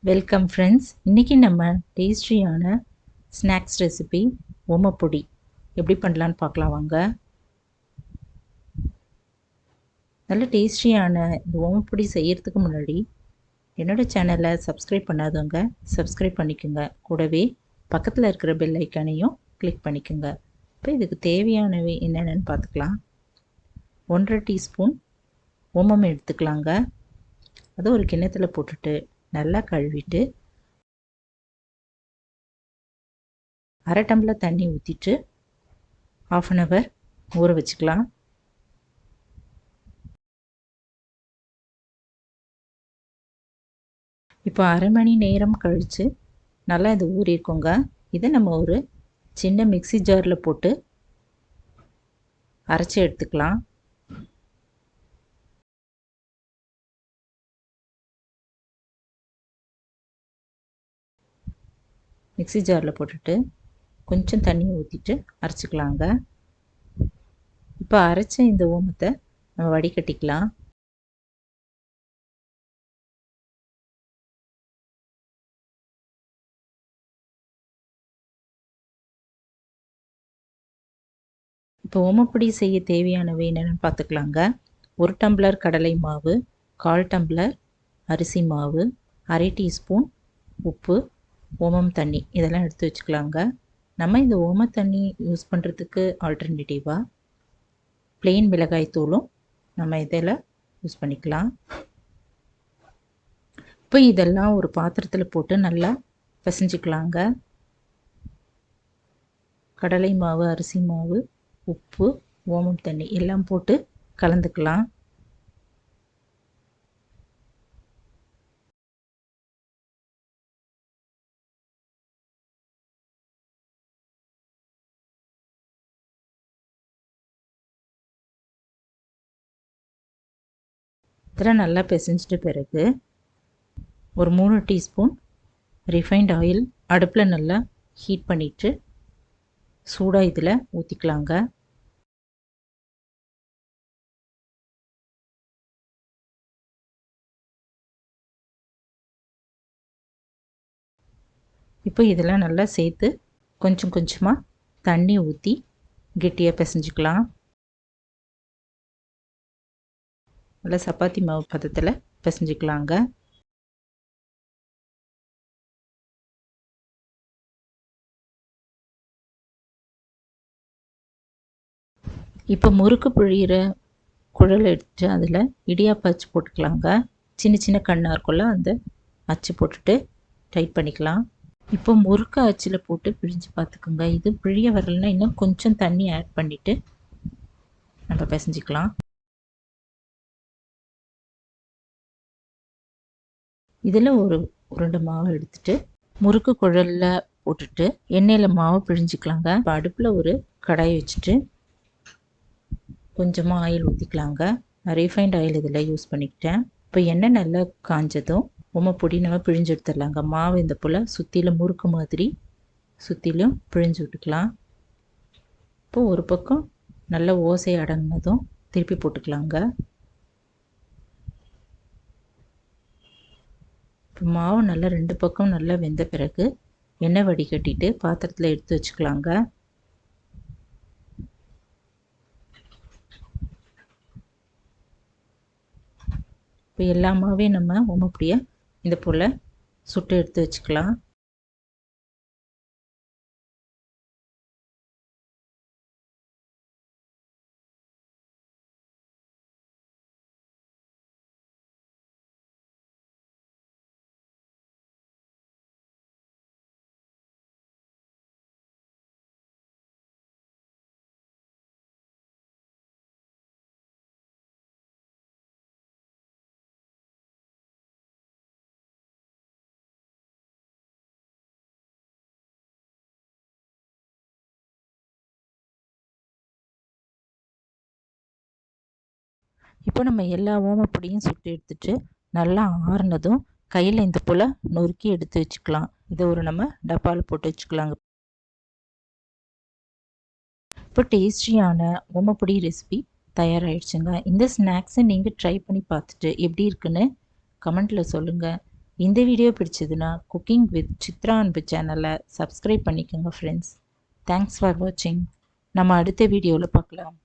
Welcome friends. இன்றைக்கி நம்ம டேஸ்டியான ஸ்நாக்ஸ் ரெசிபி ஓமப்பொடி எப்படி பண்ணலான்னு பார்க்கலாம் வாங்க. நல்ல டேஸ்டியான இந்த ஓமப்பொடி செய்கிறதுக்கு முன்னாடி என்னோடய சேனலை சப்ஸ்கிரைப் பண்ணாதவங்க சப்ஸ்கிரைப் பண்ணிக்கோங்க. கூடவே பக்கத்தில் இருக்கிற பெல் ஐக்கானையும் கிளிக் பண்ணிக்கோங்க. இப்போ இதுக்கு தேவையானவை என்னென்னு பார்த்துக்கலாம். 1.5 டீஸ்பூன் ஓமம் எடுத்துக்கலாங்க. அதை ஒரு கிண்ணத்தில் போட்டுட்டு நல்லா கழுவிட்டு 1/2 டம்ளர் தண்ணி ஊற்றிட்டு 1/2 hour ஊற வச்சுக்கலாம். இப்போ 1/2 மணி நேரம் கழித்து நல்லா இது ஊறியிருக்கோங்க. இதை நம்ம ஒரு சின்ன மிக்ஸி ஜாரில் போட்டு அரைச்சி எடுத்துக்கலாம். மிக்ஸி ஜாரில் போட்டுட்டு கொஞ்சம் தண்ணி ஊற்றிட்டு அரைச்சிக்கலாங்க. இப்போ அரைச்ச இந்த ஓமத்தை நம்ம வடிகட்டிக்கலாம். இப்போ ஓமப்பொடி செய்ய தேவையானவை என்னென்னு பார்த்துக்கலாங்க. 1 டம்ளர் கடலை மாவு, 1/4 டம்ளர் அரிசி மாவு, 1/2 டீஸ்பூன் உப்பு, ஓமம் தண்ணி இதெல்லாம் எடுத்து வச்சுக்கலாங்க. நம்ம இந்த ஓம தண்ணி யூஸ் பண்ணுறதுக்கு ஆல்டர்னேட்டிவாக பிளெயின் மிளகாய் தூளும் நம்ம இதில் யூஸ் பண்ணிக்கலாம். இப்போ இதெல்லாம் ஒரு பாத்திரத்தில் போட்டு நல்லா பிசைஞ்சிக்கலாங்க. கடலை மாவு, அரிசி மாவு, உப்பு, ஓமம் தண்ணி எல்லாம் போட்டு கலந்துக்கலாம். இதில் நல்லா பிசைஞ்சிட்ட பிறகு ஒரு 3 டீஸ்பூன் ரிஃபைண்ட் ஆயில் அடுப்பில் நல்லா ஹீட் பண்ணிவிட்டு சூடாக இதில் ஊற்றிக்கலாங்க. இப்போ இதெல்லாம் நல்லா சேர்த்து கொஞ்சம் கொஞ்சமாக தண்ணி ஊற்றி கெட்டியாக பிசைஞ்சிக்கலாம். நல்லா சப்பாத்தி மாவு பதத்தில் பிசைஞ்சிக்கலாங்க. இப்போ முறுக்கு புழியிற குழல் எடுத்து அதில் இடியாப்ப அச்சு போட்டுக்கலாங்க. சின்ன சின்ன கண்ணாக இருக்குள்ள அந்த அச்சு போட்டுட்டு டைட் பண்ணிக்கலாம். இப்போ முறுக்கு அச்சில் போட்டு பிழிஞ்சு பார்த்துக்குங்க. இது பிழிய வரலைன்னா இன்னும் கொஞ்சம் தண்ணி ஆட் பண்ணிவிட்டு நம்ம பிசைஞ்சிக்கலாம். இதில் ஒரு உருண்டை மாவு எடுத்துட்டு முறுக்கு குழலில் போட்டுட்டு எண்ணெயில் மாவு பிழிஞ்சிக்கலாங்க. இப்போ அடுப்பில் ஒரு கடாய் வச்சுட்டு கொஞ்சமாக ஆயில் ஊற்றிக்கலாங்க. நான் ரீஃபைண்ட் ஆயில் இதில் யூஸ் பண்ணிக்கிட்டேன். இப்போ எண்ணெய் நல்லா காஞ்சதும் ஓமப்பொடி நம்ம பிழிஞ்சு எடுத்துடலாங்க. மாவு இந்த போல் சுற்றிலும் முறுக்கு மாதிரி சுற்றிலும் பிழிஞ்சு விட்டுக்கலாம். இப்போ ஒரு பக்கம் நல்ல ஓசை அடங்கினதும் திருப்பி போட்டுக்கலாங்க. இப்போ மாவு நல்லா 2 பக்கம் நல்லா வெந்த பிறகு எண்ணெய் வடிகட்டிட்டு பாத்திரத்தில் எடுத்து வச்சுக்கலாங்க. இப்போ எல்லாமாவே நம்ம ஓமப்பொடியை இந்த போல் சுட்டு எடுத்து வச்சுக்கலாம். இப்போ நம்ம எல்லா ஓமப்பொடியும் சுட்டு எடுத்துட்டு நல்லா ஆறுனதும் கையில் இந்த போல் நொறுக்கி எடுத்து வச்சுக்கலாம். இதை ஒரு நம்ம டப்பாவில் போட்டு வச்சுக்கலாங்க. இப்போ டேஸ்டியான ஓமப்பொடி ரெசிபி தயாராகிடுச்சுங்க. இந்த ஸ்நாக்ஸை நீங்கள் ட்ரை பண்ணி பார்த்துட்டு எப்படி இருக்குன்னு கமெண்ட்டில் சொல்லுங்கள். இந்த வீடியோ பிடிச்சதுன்னா குக்கிங் வித் சித்ரா அன்பு சேனலை சப்ஸ்கிரைப் பண்ணிக்கோங்க ஃப்ரெண்ட்ஸ். தேங்க்ஸ் ஃபார் வாட்சிங். நம்ம அடுத்த வீடியோவில் பார்க்கலாம்.